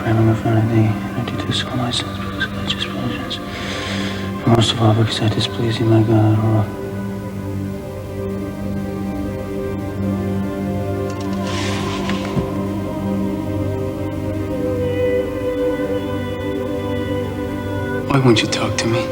framing in front of thee, and I do this all my sins because of righteous pleasures. But most of all because I displease thee, my God, O Lord. Why won't you talk to me?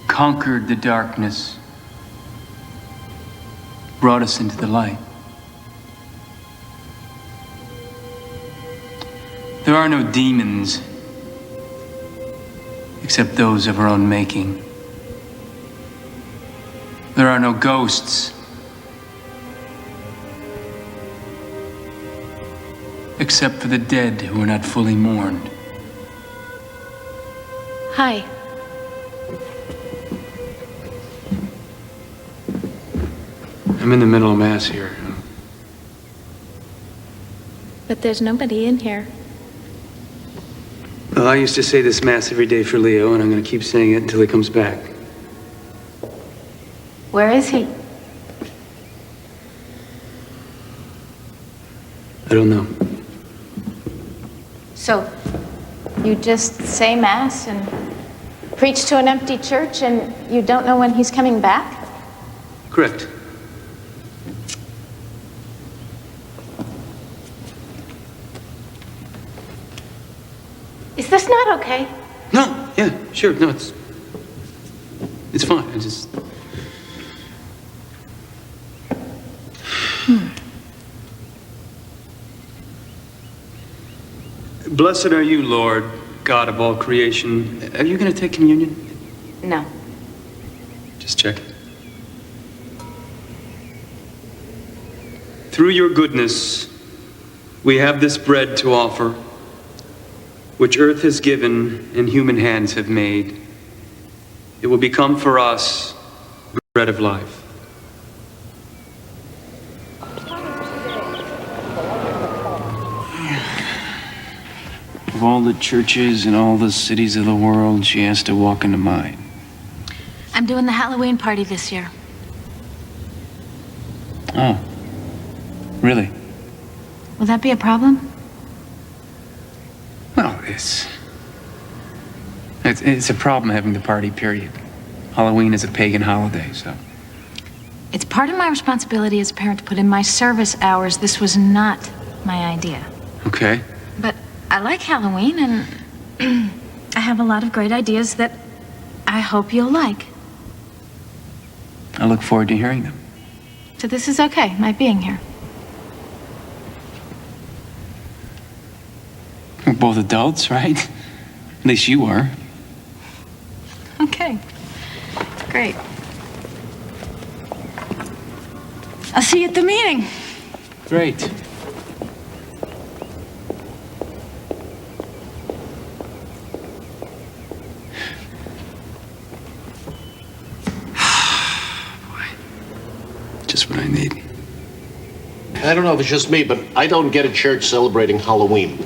Conquered the darkness, brought us into the light. There are no demons except those of our own making. There are no ghosts except for the dead who are not fully mourned. Hi. I'm in the middle of Mass here. But there's nobody in here. Well, I used to say this Mass every day for Leo, and I'm going to keep saying it until he comes back. Where is he? I don't know. So, you just say Mass and preach to an empty church and you don't know when he's coming back? Correct. Is this not okay? No, yeah, sure, no, it's fine, I just... Blessed are you, Lord, God of all creation. Are you going to take communion? No. Just check. Through your goodness, we have this bread to offer, which earth has given and human hands have made. It will become for us bread of life. Of all the churches and all the cities of the world, she has to walk into mine. I'm doing the Halloween party this year. Oh, really? Will that be a problem? Well, it's a problem having the party, period. Halloween is a pagan holiday, so. It's part of my responsibility as a parent to put in my service hours. This was not my idea. Okay. But I like Halloween, and I have a lot of great ideas that I hope you'll like. I look forward to hearing them. So this is okay, my being here. We're both adults, right? At least you are. Okay. Great. I'll see you at the meeting. Great. Boy. Just what I need. I don't know if it's just me, but I don't get a church celebrating Halloween.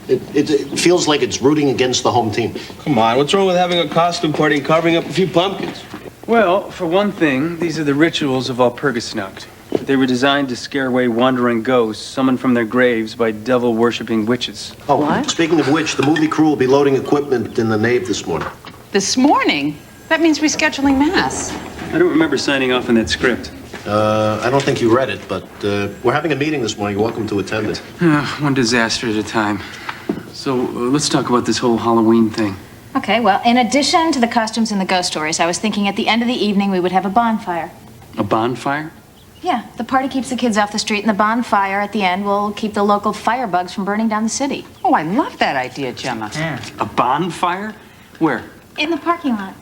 It feels like it's rooting against the home team. Come on, what's wrong with having a costume party and carving up a few pumpkins? Well, for one thing, these are the rituals of Walpurgisnacht. They were designed to scare away wandering ghosts summoned from their graves by devil-worshipping witches. Oh, what? Speaking of which, the movie crew will be loading equipment in the nave this morning. This morning? That means rescheduling Mass. I don't remember signing off on that script. I don't think you read it, but we're having a meeting this morning. You're welcome to attend it. One disaster at a time. So let's talk about this whole Halloween thing. Okay, well, in addition to the costumes and the ghost stories, I was thinking at the end of the evening we would have a bonfire. A bonfire? Yeah, the party keeps the kids off the street, and the bonfire at the end will keep the local firebugs from burning down the city. Oh, I love that idea, Gemma. A bonfire? Where? In the parking lot.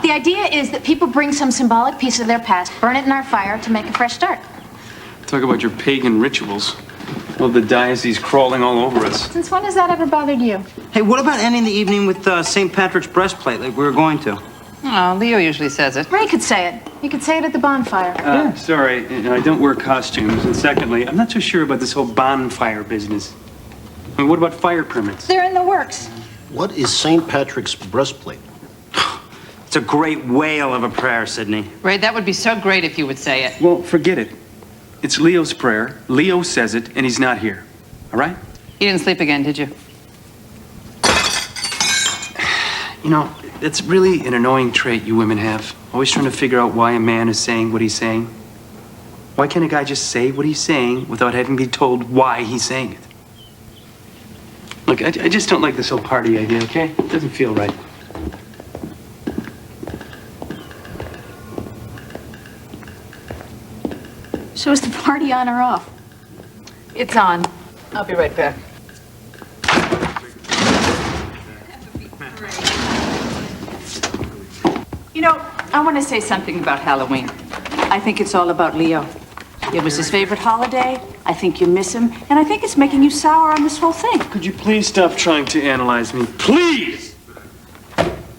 The idea is that people bring some symbolic piece of their past, burn it in our fire to make a fresh start. Talk about your pagan rituals. Well, the diocese crawling all over us. Since when has that ever bothered you? Hey, what about ending the evening with St. Patrick's breastplate like we were going to? Oh, Leo usually says it. Ray could say it. He could say it at the bonfire. Sorry, I don't wear costumes. And secondly, I'm not so sure about this whole bonfire business. I mean, what about fire permits? They're in the works. What is St. Patrick's breastplate? It's a great whale of a prayer, Sydney. Ray, that would be so great if you would say it. Well, forget it. It's Leo's prayer. Leo says it, and he's not here. All right? You didn't sleep again, did you? You know, it's really an annoying trait you women have. Always trying to figure out why a man is saying what he's saying. Why can't a guy just say what he's saying without having to be told why he's saying it? Look, I just don't like this whole party idea, okay? It doesn't feel right. So is the party on or off? It's on. I'll be right back. You know, I want to say something about Halloween. I think it's all about Leo. It was his favorite holiday. I think you miss him. And I think it's making you sour on this whole thing. Could you please stop trying to analyze me? Please!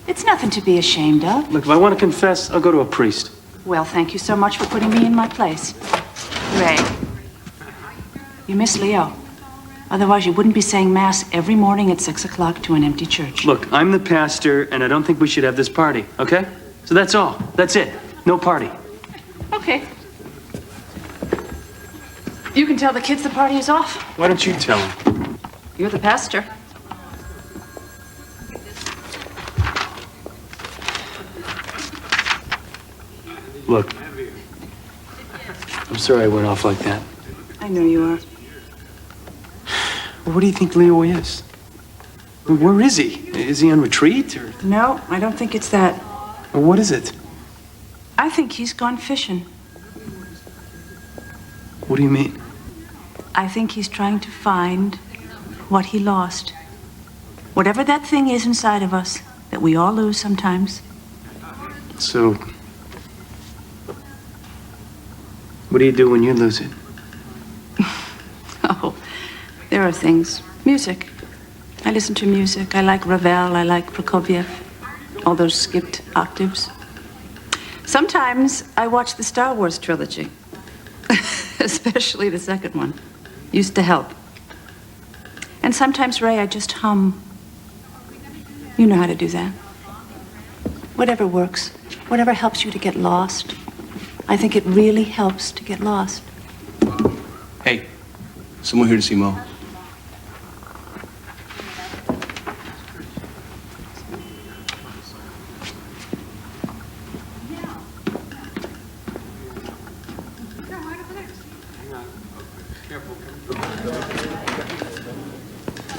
It's nothing to be ashamed of. Look, if I want to confess, I'll go to a priest. Well, thank you so much for putting me in my place. Ray, you miss Leo. Otherwise, you wouldn't be saying Mass every morning at 6 o'clock to an empty church. Look, I'm the pastor, and I don't think we should have this party, okay? So that's all. That's it. No party. Okay. You can tell the kids the party is off. Why don't you tell him? You're the pastor. Look, I'm sorry I went off like that. I know you are. Well, what do you think Leo is? Where is he? Is he on retreat, or No, I don't think it's that. what is it? I think he's gone fishing. What do you mean? I think he's trying to find what he lost. Whatever that thing is inside of us that we all lose sometimes. So, what do you do when you lose it? Oh, there are things. Music. I listen to music. I like Ravel. I like Prokofiev. All those skipped octaves. Sometimes I watch the Star Wars trilogy. Especially the second one. Used to help. And sometimes, Ray, I just hum. You know how to do that. Whatever works. Whatever helps you to get lost. I think it really helps to get lost. Hey, someone here to see Mo.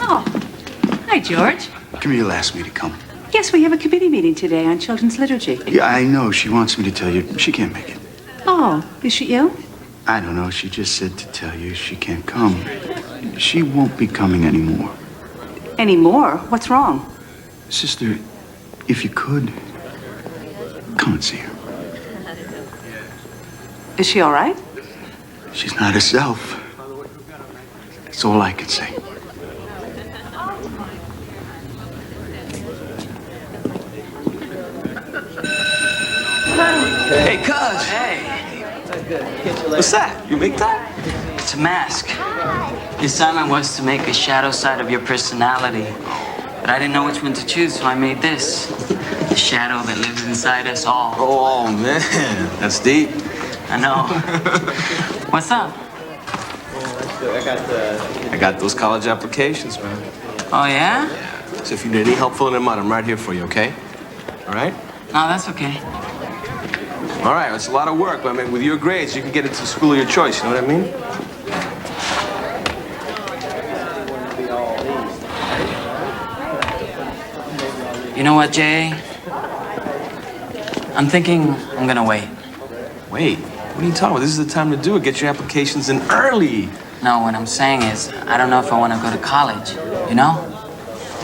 Oh, hi, George. Camille asked me to come. Yes, we have a committee meeting today on children's liturgy. Yeah, I know. She wants me to tell you she can't make it. Oh, is she ill? I don't know. She just said to tell you she can't come. She won't be coming anymore. Any more? What's wrong? Sister, if you could, come and see her. Is she all right? She's not herself. That's all I can say. Hey, cuz. Hey. What's that? You make that? It's a mask. The assignment was to make a shadow side of your personality. But I didn't know which one to choose, so I made this. The shadow that lives inside us all. Oh, man. That's deep. I know. What's up? I got those college applications, man. Oh, yeah? So if you need any help filling them out, I'm right here for you, okay? All right? No, that's okay. All right, it's a lot of work, but I mean, with your grades, you can get into the school of your choice, you know what I mean? You know what, Jay? I'm thinking I'm gonna wait. Wait, what are you talking about? This is the time to do it. Get your applications in early. No, what I'm saying is, I don't know if I want to go to college, you know?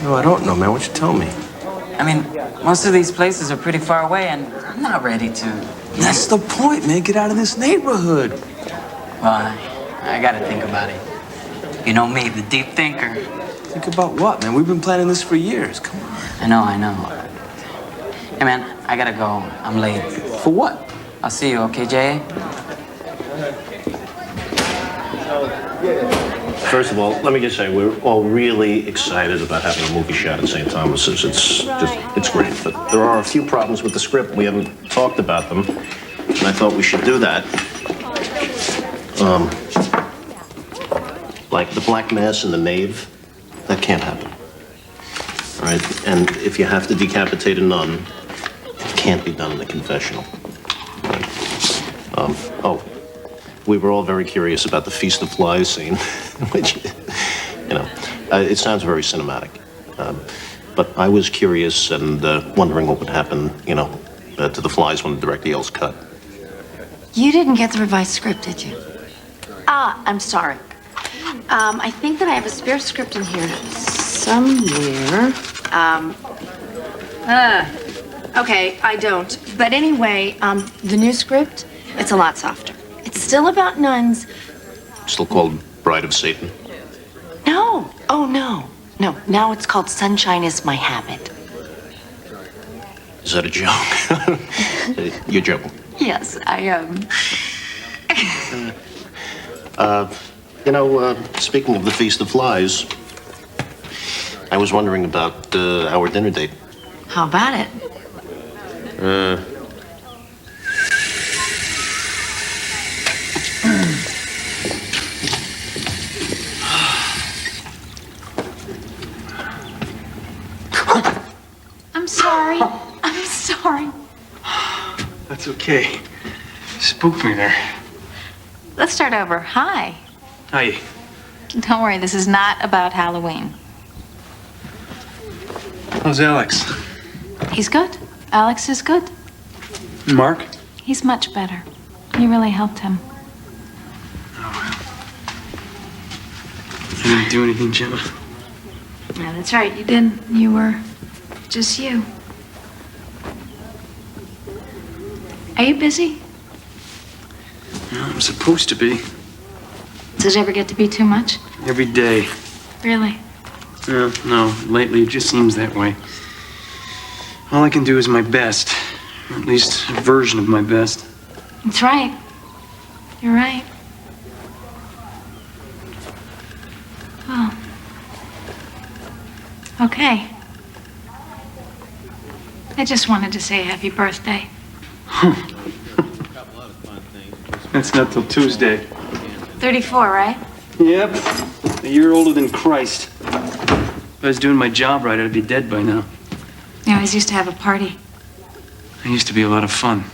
No, I don't know, man. What you tell me? I mean, most of these places are pretty far away, and I'm not ready to. That's the point, man. Get out of this neighborhood. Well, I gotta think about it. You know me, the deep thinker. Think about what, man? We've been planning this for years. Come on. I know. Hey, man, I gotta go. I'm late. For what? I'll see you, okay, Jay? First of all, let me just say, we're all really excited about having a movie shot at St. Thomas's. It's great. But there are a few problems with the script. We haven't talked about them, and I thought we should do that. Like the Black Mass and the Nave, that can't happen. All right? And if you have to decapitate a nun, it can't be done in the confessional. Right? We were all very curious about the Feast of Flies scene, which, it sounds very cinematic. But I was curious and wondering what would happen, to the flies when the director yells cut. You didn't get the revised script, did you? I'm sorry. I think that I have a spare script in here somewhere. Okay, I don't. But anyway, the new script, it's a lot softer. It's still about nuns. Still called Bride of Satan? No. Oh, no. No, now it's called Sunshine is My Habit. Is that a joke? You're joking. Yes, I am. Speaking of the Feast of Flies, I was wondering about our dinner date. How about it? I'm sorry. I'm sorry. That's okay. Spooked me there. Let's start over. Hi. Hi. Don't worry, this is not about Halloween. How's Alex? He's good. Alex is good. Mark? He's much better. You really helped him. I didn't do anything, Gemma. Yeah, that's right. You didn't. You were just you. Are you busy? Yeah, I'm supposed to be. Does it ever get to be too much? Every day. Really? No, lately it just seems that way. All I can do is my best. Or at least a version of my best. That's right. You're right. Well. Okay. I just wanted to say happy birthday. That's not till Tuesday. 34, right? Yep. A year older than Christ. If I was doing my job right, I'd be dead by now. You always used to have a party. It used to be a lot of fun.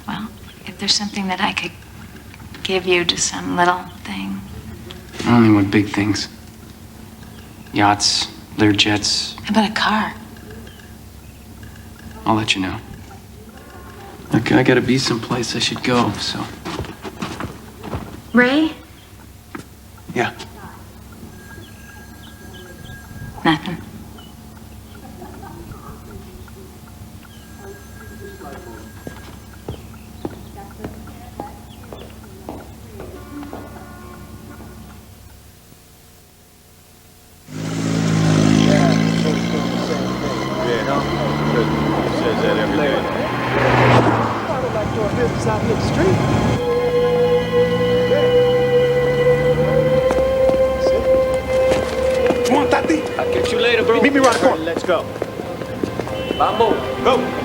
Well, if there's something that I could give you, just some little thing. I only want big things. Yachts, Learjets. How about a car? I'll let you know. Look, I gotta be someplace I should go, so. Ray? Yeah. Nothing. Come on, Tati. I'll catch you later, bro. Meet me around the corner. Let's go. Vamos. Go.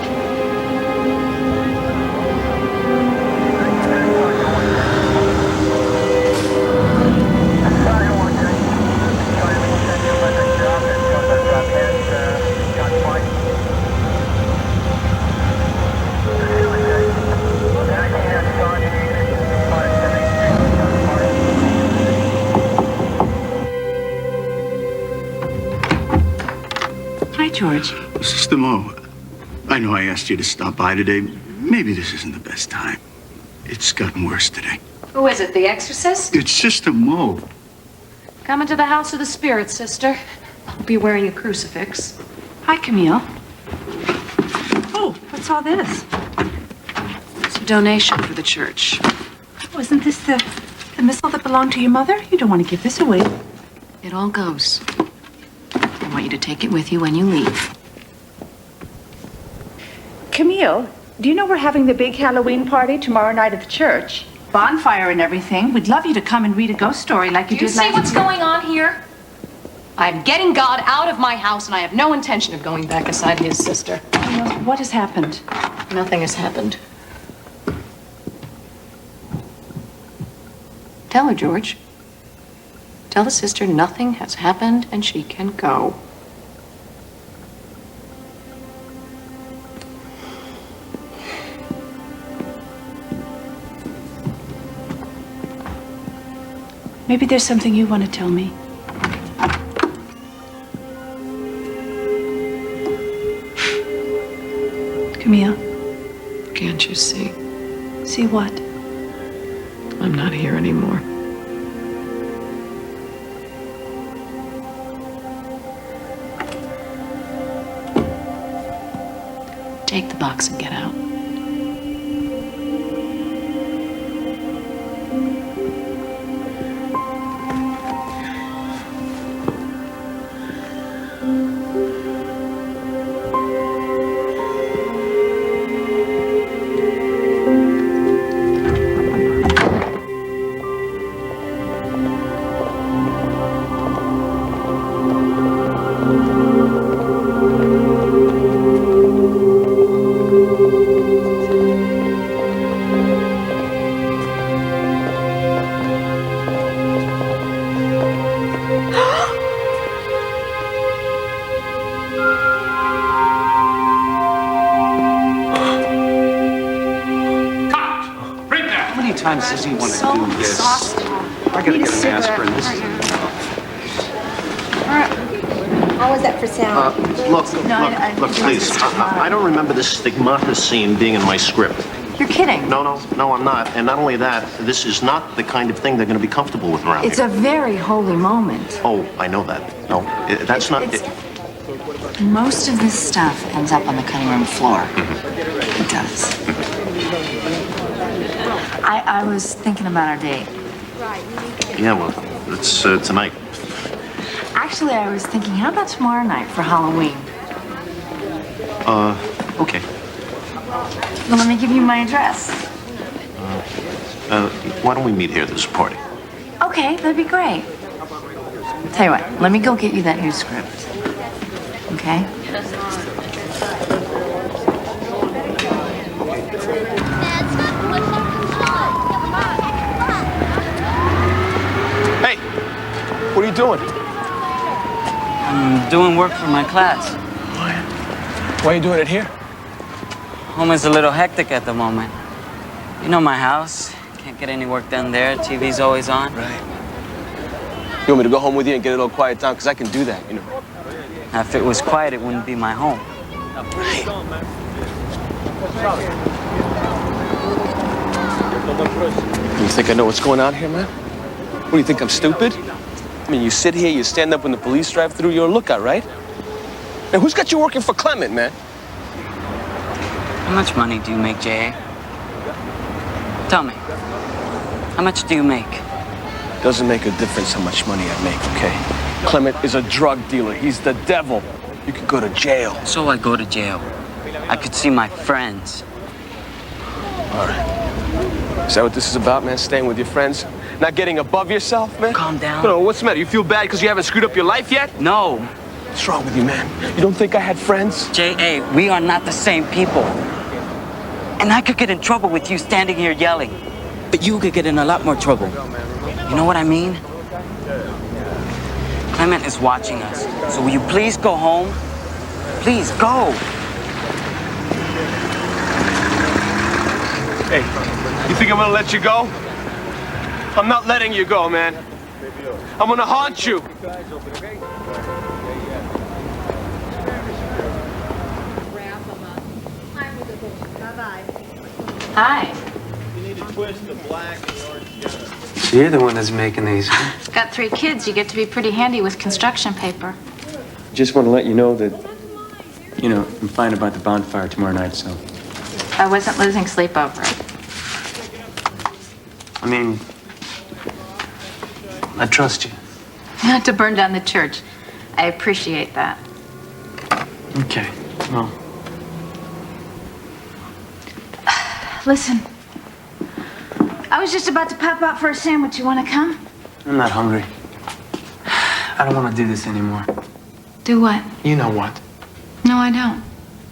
George? Sister Mo, I know I asked you to stop by today. Maybe this isn't the best time. It's gotten worse today. Who is it, the exorcist? It's Sister Mo. Come into the house of the spirit, sister. I'll be wearing a crucifix. Hi, Camille. Oh, what's all this? It's a donation for the church. Wasn't this the missal that belonged to your mother? You don't want to give this away. It all goes. I want you to take it with you when you leave. Camille, do you know we're having the big Halloween party tomorrow night at the church? Bonfire and everything. We'd love you to come and read a ghost story like you Do you did see last what's year. going on here? I'm getting God out of my house, and I have no intention of going back inside his sister. Camille, what has happened? Nothing has happened. Tell her, George. Tell the sister nothing has happened and she can go. Maybe there's something you want to tell me. Camille, Can't you see? see what? I'm not here anymore. Take the box and get out. How many times does he want to do this? I gotta get an aspirin. This is... How was that for sound? Look, please. I don't remember this stigmata scene being in my script. You're kidding. No, I'm not. And not only that, this is not the kind of thing they're going to be comfortable with around It's here. a very holy moment. Oh, I know that. No, that's not... Most of this stuff ends up on the cutting room floor. It does. I was thinking about our date. Yeah, well, it's tonight. Actually, I was thinking, how about tomorrow night for Halloween? Okay. Well, let me give you my address. Why don't we meet here? There's a party. Okay, that'd be great. Tell you what, let me go get you that new script. Okay? Hey, what are you doing? I'm doing work for my class. Why are you doing it here? Home is a little hectic at the moment. You know my house. Can't get any work done there. TV's always on. Right. You want me to go home with you and get a little quiet down? Because I can do that, you know. Now, if it was quiet, it wouldn't be my home. You think I know what's going on here, man? What, do you think I'm stupid? I mean, you sit here, you stand up when the police drive through, you're a lookout, right? And who's got you working for Clement, man? How much money do you make, J.A.? Tell me. How much do you make? Doesn't make a difference how much money I make, okay? Clement is a drug dealer. He's the devil. You could go to jail. So I go to jail. I could see my friends. All right. Is that what this is about, man? Staying with your friends? Not getting above yourself, man? Calm down. No, what's the matter? You feel bad because you haven't screwed up your life yet? No. What's wrong with you, man? You don't think I had friends? J.A., we are not the same people. And I could get in trouble with you standing here yelling. But you could get in a lot more trouble. You know what I mean? Clement is watching us. So will you please go home? Please, go. Hey, you think I'm gonna let you go? I'm not letting you go, man. I'm gonna haunt you. Hi. So you're the one that's making these, huh? Got 3 kids. You get to be pretty handy with construction paper. Just want to let you know that, I'm fine about the bonfire tomorrow night, so. I wasn't losing sleep over it. I mean, I trust you. Not to burn down the church. I appreciate that. Okay, well. Listen, I was just about to pop out for a sandwich. You want to come? I'm not hungry. I don't want to do this anymore. Do what? You know what? No, I don't.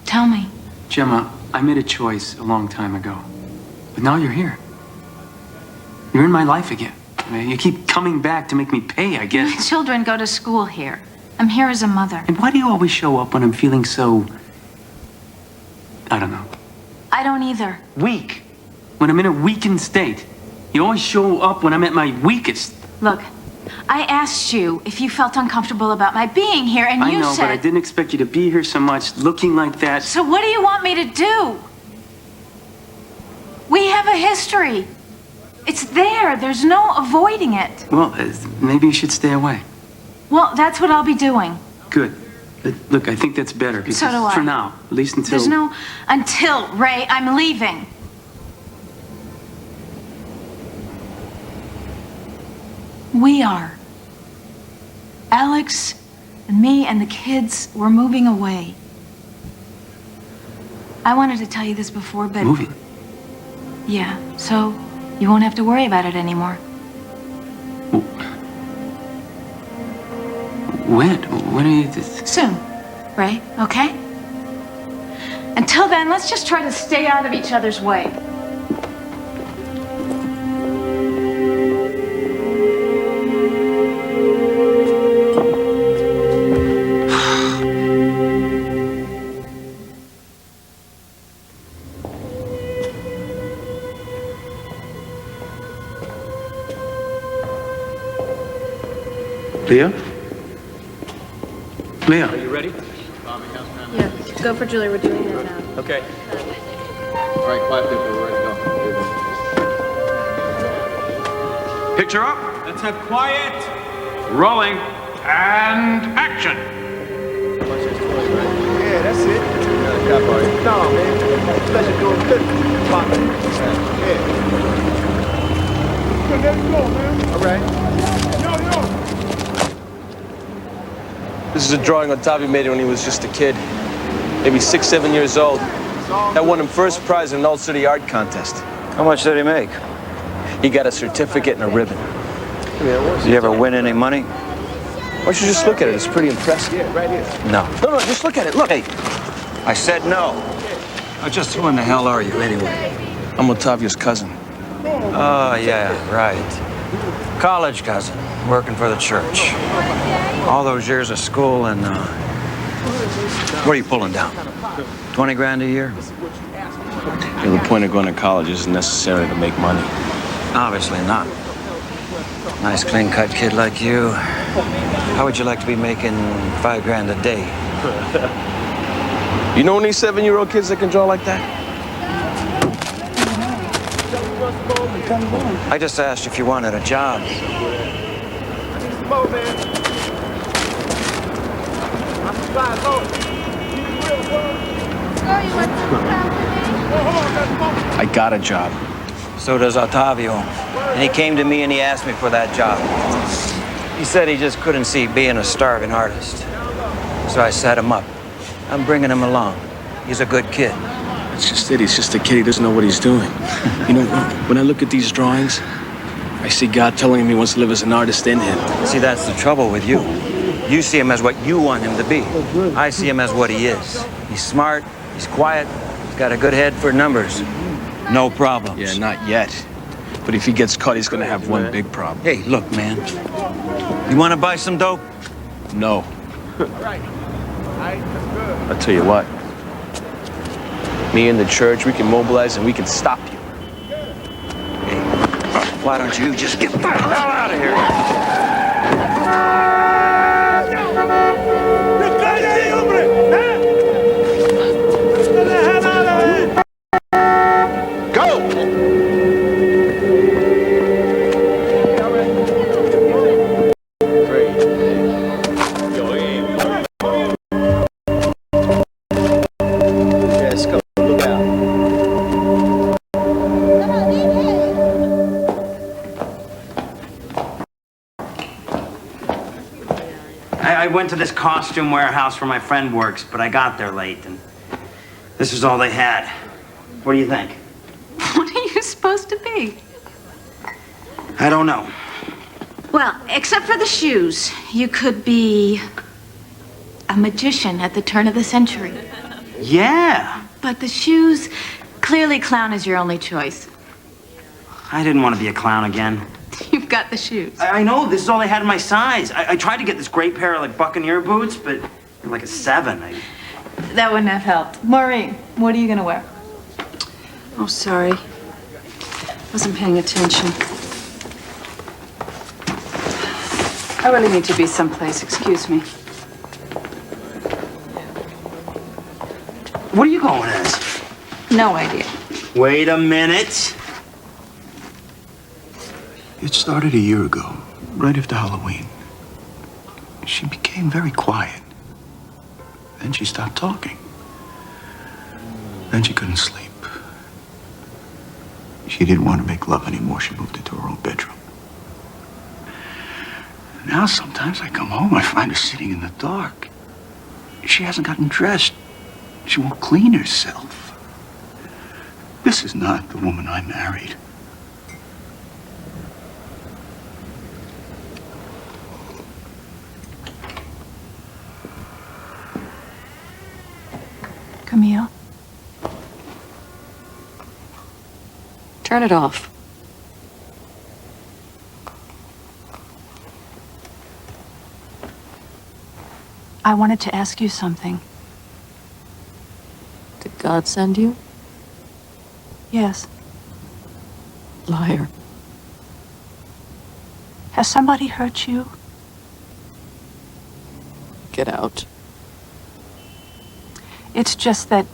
Tell me. Gemma, I made a choice a long time ago. But now you're here. You're in my life again. I mean, you keep coming back to make me pay, I My guess. children go to school here. I'm here as a mother. And why do you always show up when I'm feeling so... I don't know. I don't either. Weak. When I'm in a weakened state. You always show up when I'm at my weakest. Look, I asked you if you felt uncomfortable about my being here, and I you know, said... but I didn't expect you to be here so much, looking like that. So what do you want me to do? We have a history. It's there. There's no avoiding it. Well, maybe you should stay away. Well, that's what I'll be doing. Good. Look, I think that's better. Because So do I. For now, at least until... There's no until, Ray. I'm leaving. We are. Alex and me and the kids, we're moving away. I wanted to tell you this before, but... Moving? Yeah, so you won't have to worry about it anymore. When? When are you... Soon, Ray, okay? Until then, let's just try to stay out of each other's way. Leah? Leah? Are you ready? Yeah, go for Julie. We're doing it now. Okay. All right, quiet people. We're ready to go. Picture up. Let's have quiet. Rolling. And action. Yeah, that's it. No, man. Pleasure doing good. Yeah. Let's go, man. All right. This is a drawing Octavio made when he was just a kid. Maybe 6, 7 years old. That won him first prize in an all-city art contest. How much did he make? He got a certificate and a ribbon. Did he ever win any money? Why don't you just look at it? It's pretty impressive. Yeah, right here. No. No, just look at it. Look. Hey, I said no. Just who in the hell are you, anyway? I'm Octavio's cousin. Oh, yeah, right. College cousin, working for the church. All those years of school and, what are you pulling down? 20 grand a year? Yeah, the point of going to college isn't necessarily to make money. Obviously not. Nice, clean-cut kid like you. How would you like to be making 5 grand a day? You know any 7-year-old kids that can draw like that? I just asked if you wanted a job. I got a job. So does Octavio. And he came to me and he asked me for that job. He said he just couldn't see being a starving artist. So I set him up. I'm bringing him along. He's a good kid. It's just it. He's just a kid. He doesn't know what he's doing. You know, when I look at these drawings, I see God telling him he wants to live as an artist in him. See, that's the trouble with you. You see him as what you want him to be. I see him as what he is. He's smart, he's quiet, he's got a good head for numbers. No problems. Yeah, not yet. But if he gets caught, he's gonna have one big problem. Hey, look, man. You want to buy some dope? No. I'll tell you what. Me and the church, we can mobilize and we can stop you. Hey, why don't you just get the hell out of here? Go! I went to this costume warehouse where my friend works, but I got there late, and this is all they had. What do you think? What are you supposed to be? I don't know. Well, except for the shoes, you could be a magician at the turn of the century. Yeah. But the shoes, clearly clown is your only choice. I didn't want to be a clown again. You've got the shoes. I know, this is all they had in my size. I tried to get this great pair of, like, Buccaneer boots, but they're like a 7. That wouldn't have helped. Maureen, what are you gonna wear? Oh, sorry. Wasn't paying attention. I really need to be someplace. Excuse me. What are you going as? No idea. Wait a minute. It started a year ago, right after Halloween. She became very quiet. Then she stopped talking. Then she couldn't sleep. She didn't want to make love anymore. She moved into her own bedroom. Now sometimes I come home, I find her sitting in the dark. She hasn't gotten dressed. She won't clean herself. This is not the woman I married. Camille? Turn it off. I wanted to ask you something. Did God send you? Yes. Liar. Has somebody hurt you? Get out. It's just that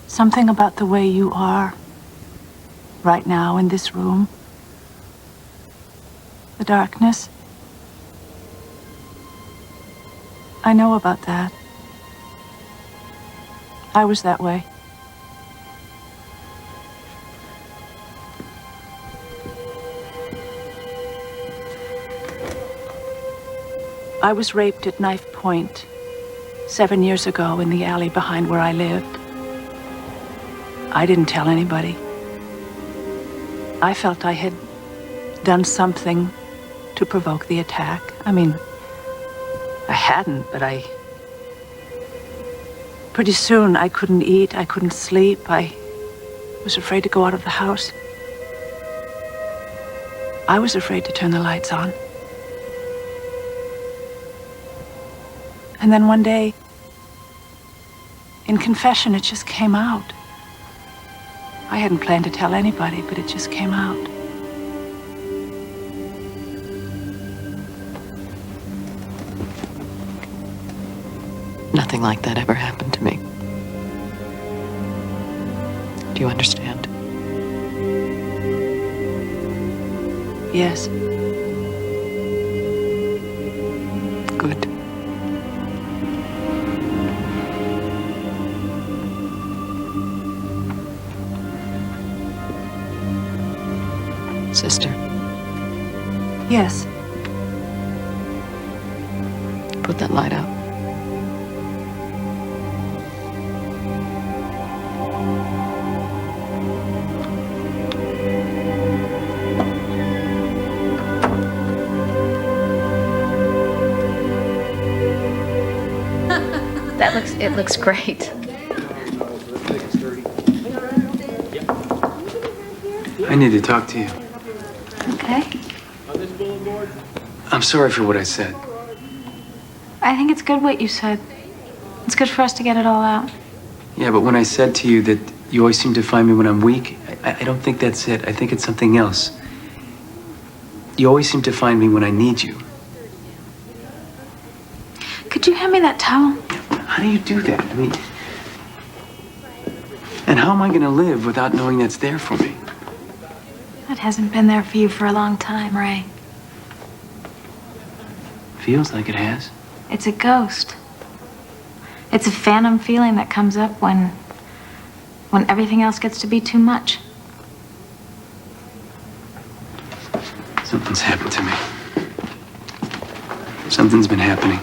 something about the way you are right now in this room, the darkness. I know about that. I was that way. I was raped at knife point 7 years ago in the alley behind where I lived. I didn't tell anybody. I felt I had done something to provoke the attack. I mean, I hadn't, but pretty soon I couldn't eat, I couldn't sleep, I was afraid to go out of the house. I was afraid to turn the lights on. And then one day, in confession, it just came out. I hadn't planned to tell anybody, but it just came out. Nothing like that ever happened to me. Do you understand? Yes. Good. Sister. Yes. Put that light out. It looks great. I need to talk to you. Okay. I'm sorry for what I said. I think it's good what you said. It's good for us to get it all out. Yeah, but when I said to you that you always seem to find me when I'm weak, I don't think that's it. I think it's something else. You always seem to find me when I need you. Could you hand me that towel? How do you do that? I mean, and how am I going to live without knowing that's there for me? That hasn't been there for you for a long time, Ray. Feels like it has. It's a ghost. It's a phantom feeling that comes up when everything else gets to be too much. Something's happened to me. Something's been happening.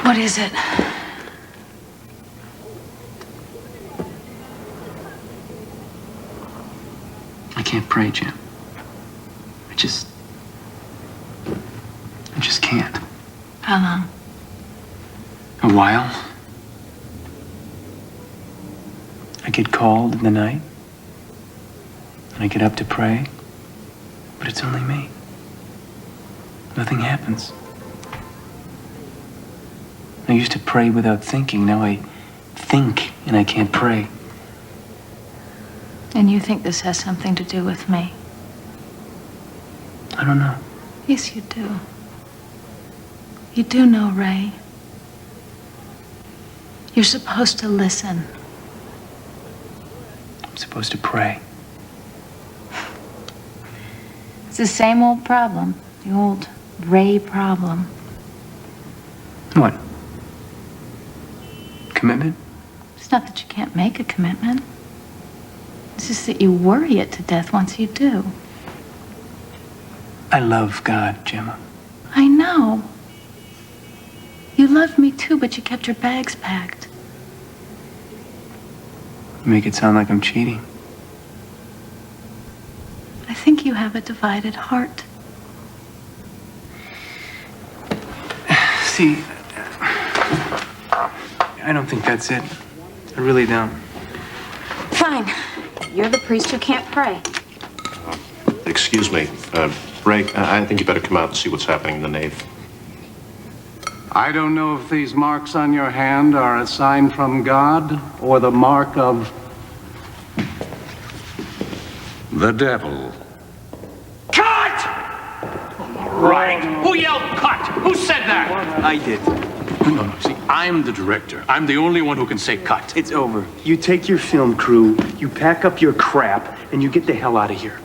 What is it? I can't pray, Jim. I just can't. How long? A while. I get called in the night, and I get up to pray, but it's only me. Nothing happens. I used to pray without thinking. Now I think, and I can't pray. And you think this has something to do with me? I don't know. Yes, you do. You do know, Ray. You're supposed to listen. I'm supposed to pray. It's the same old problem. The old Ray problem. What? Commitment? It's not that you can't make a commitment. It's just that you worry it to death once you do. I love God, Gemma. I know. You loved me too, but you kept your bags packed. You make it sound like I'm cheating. I think you have a divided heart. See, I don't think that's it. I really don't. Fine. You're the priest who can't pray. Excuse me, Ray, I think you better come out and see what's happening in the nave. I don't know if these marks on your hand are a sign from God or the mark of the devil. Cut! Right. Who yelled cut? Who said that? I did. No. See, I'm the director. I'm the only one who can say cut. It's over. You take your film crew, you pack up your crap, and you get the hell out of here.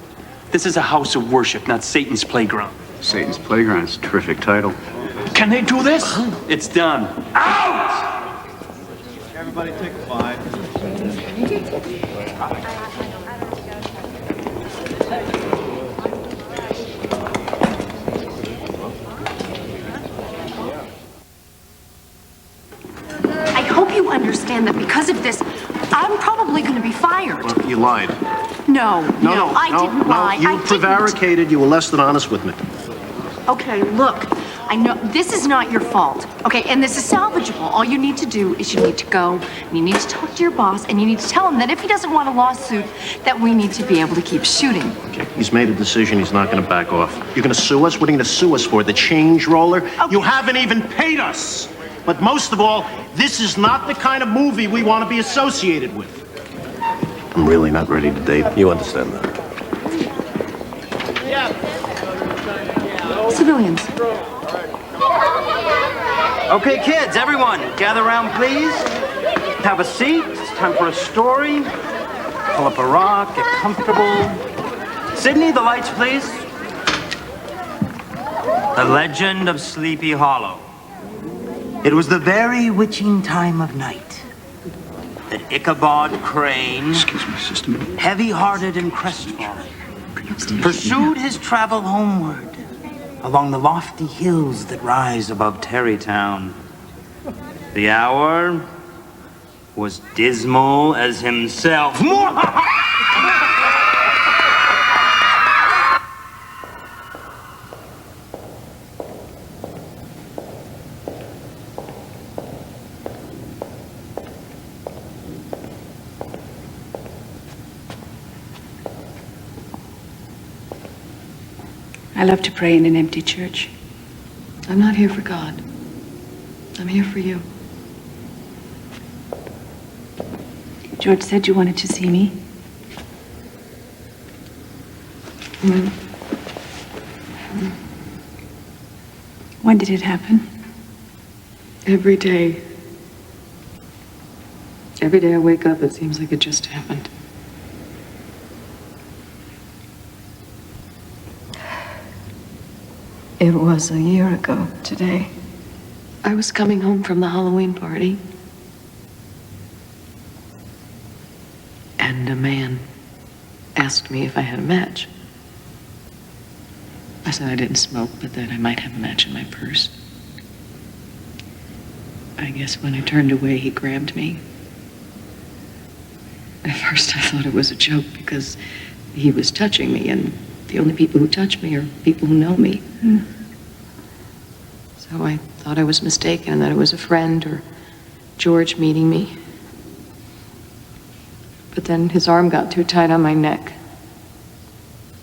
This is a house of worship, not Satan's playground. Satan's Playground is a terrific title. Can they do this? It's done. Out! Everybody take a 5. I hope you understand that because of this, I'm probably going to be fired. Well, you lied. No, I didn't lie. You I didn't. prevaricated. You were less than honest with me. Okay, look, I know this is not your fault. Okay, and this is salvageable. All you need to do is you need to go and you need to talk to your boss and you need to tell him that if he doesn't want a lawsuit, that we need to be able to keep shooting. Okay, he's made a decision. He's not going to back off. You're going to sue us? What are you going to sue us for? The change roller? Okay. You haven't even paid us. But most of all, this is not the kind of movie we want to be associated with. I'm really not ready to date. You understand that? Civilians. Okay, kids, everyone, gather around, please. Have a seat. It's time for a story. Pull up a rock, get comfortable. Sydney, the lights, please. The Legend of Sleepy Hollow. It was the very witching time of night that Ichabod Crane, heavy-hearted and crestfallen, pursued his travel homeward along the lofty hills that rise above Tarrytown. The hour was dismal as himself. I love to pray in an empty church. I'm not here for God. I'm here for you. George said you wanted to see me. When did it happen? Every day. Every day I wake up, it seems like it just happened. It was a year ago today. I was coming home from the Halloween party. And a man asked me if I had a match. I said I didn't smoke, but that I might have a match in my purse. I guess when I turned away, he grabbed me. At first, I thought it was a joke because he was touching me, and the only people who touch me are people who know me. So I thought I was mistaken and that it was a friend or George meeting me. But then his arm got too tight on my neck,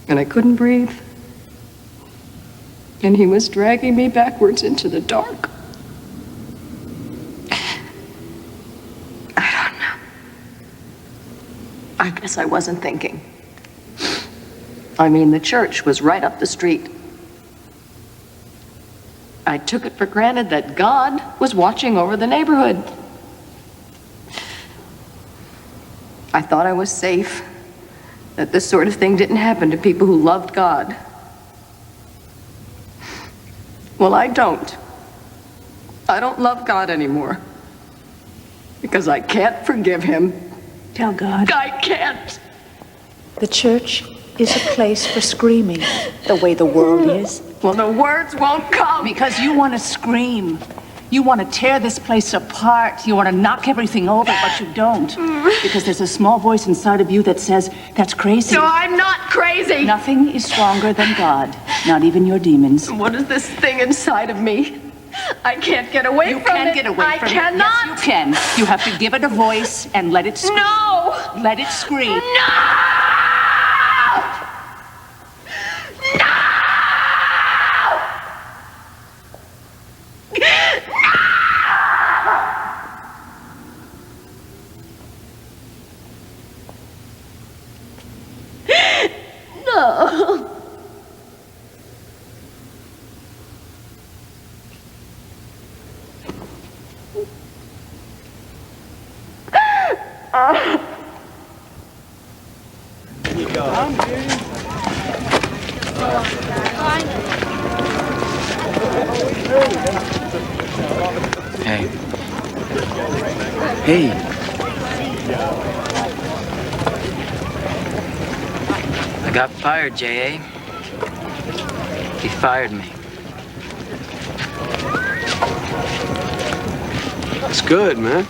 and I couldn't breathe. And he was dragging me backwards into the dark. I don't know. I guess I wasn't thinking. I mean, the church was right up the street. I took it for granted that God was watching over the neighborhood. I thought I was safe, that this sort of thing didn't happen to people who loved God. Well, I don't. I don't love God anymore. Because I can't forgive him. Tell God. I can't. The church is a place for screaming, the way the world is. Well, the words won't come. Because you want to scream. You want to tear this place apart. You want to knock everything over, but you don't. Because there's a small voice inside of you that says, that's crazy. No, I'm not crazy. Nothing is stronger than God, not even your demons. What is this thing inside of me? I can't get away from it. You can get away from it. I cannot. Yes, you can. You have to give it a voice and let it scream. No. Let it scream. No! No! Hey. Hey. I got fired, J.A. He fired me. That's good, man.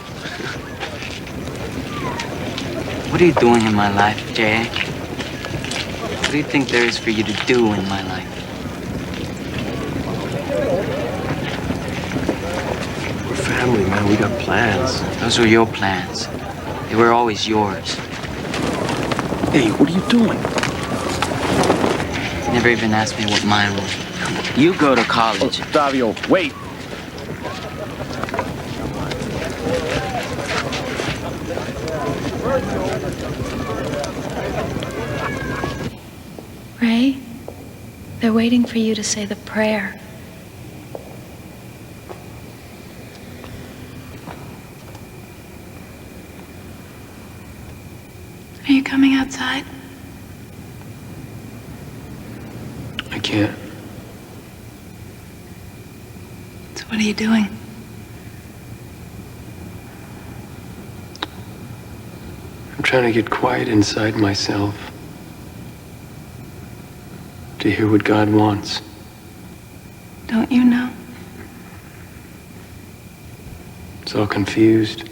What are you doing in my life, J.A.? What do you think there is for you to do in my life? We're family, man. We got plans. Those were your plans. They were always yours. Hey, what are you doing? You never even asked me what mine was. You go to college. Oh, Davio, wait. Ray, they're waiting for you to say the prayer. Are you coming outside? I can't. So what are you doing? I'm trying to get quiet inside myself to hear what God wants. Don't you know? It's all confused.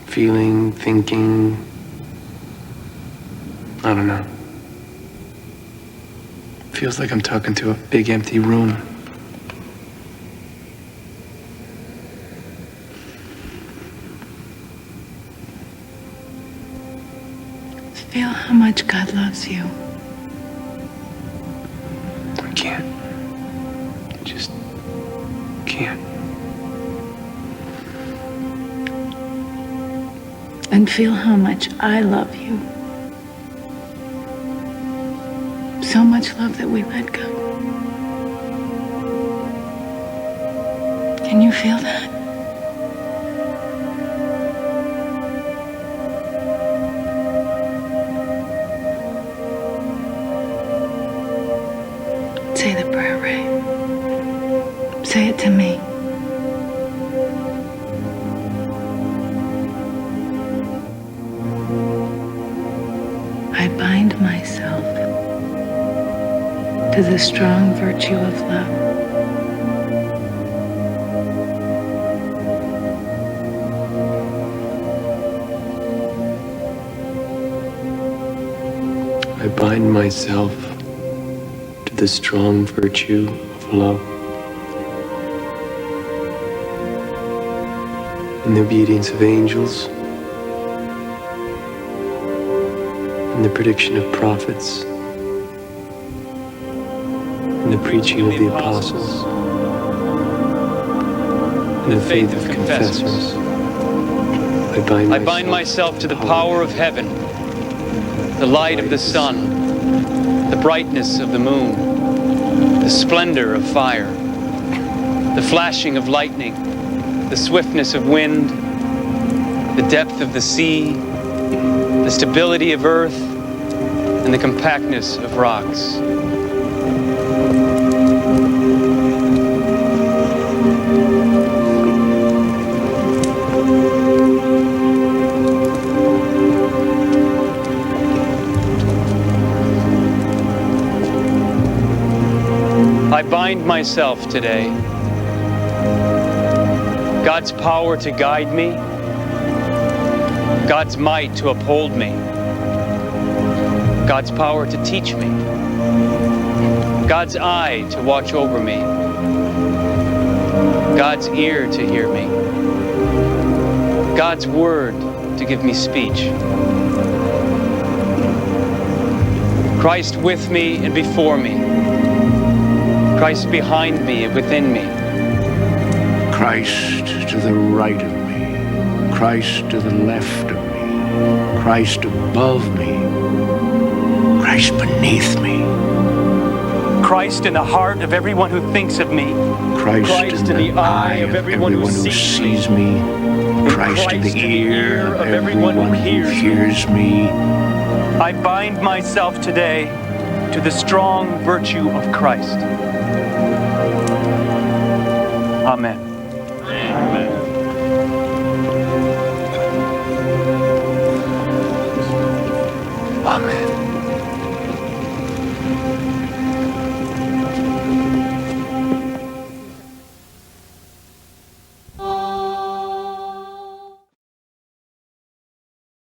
Feeling, thinking. I don't know. Feels like I'm talking to a big empty room. Feel how much God loves you. I can't. I just can't. And feel how much I love you. So much love that we let go. Can you feel that? Say the prayer, Ray. Say it to me. I bind myself to the strong virtue of love. I bind myself to the strong virtue of love. In the obedience of angels, in the prediction of prophets, in the preaching of the apostles, in the faith of confessors, I bind myself to the power of heaven, the light of the sun, the brightness of the moon, the splendor of fire, the flashing of lightning, the swiftness of wind, the depth of the sea, the stability of earth, and the compactness of rocks. I bind myself today. God's power to guide me, God's might to uphold me, God's power to teach me, God's eye to watch over me, God's ear to hear me, God's word to give me speech. Christ with me and before me, Christ behind me and within me. Christ to the right of me, Christ to the left of me, Christ above me, Christ beneath me, Christ in the heart of everyone who thinks of me, Christ in the eye of everyone who sees me, Christ in the ear of everyone who hears me. I bind myself today to the strong virtue of Christ. Amen.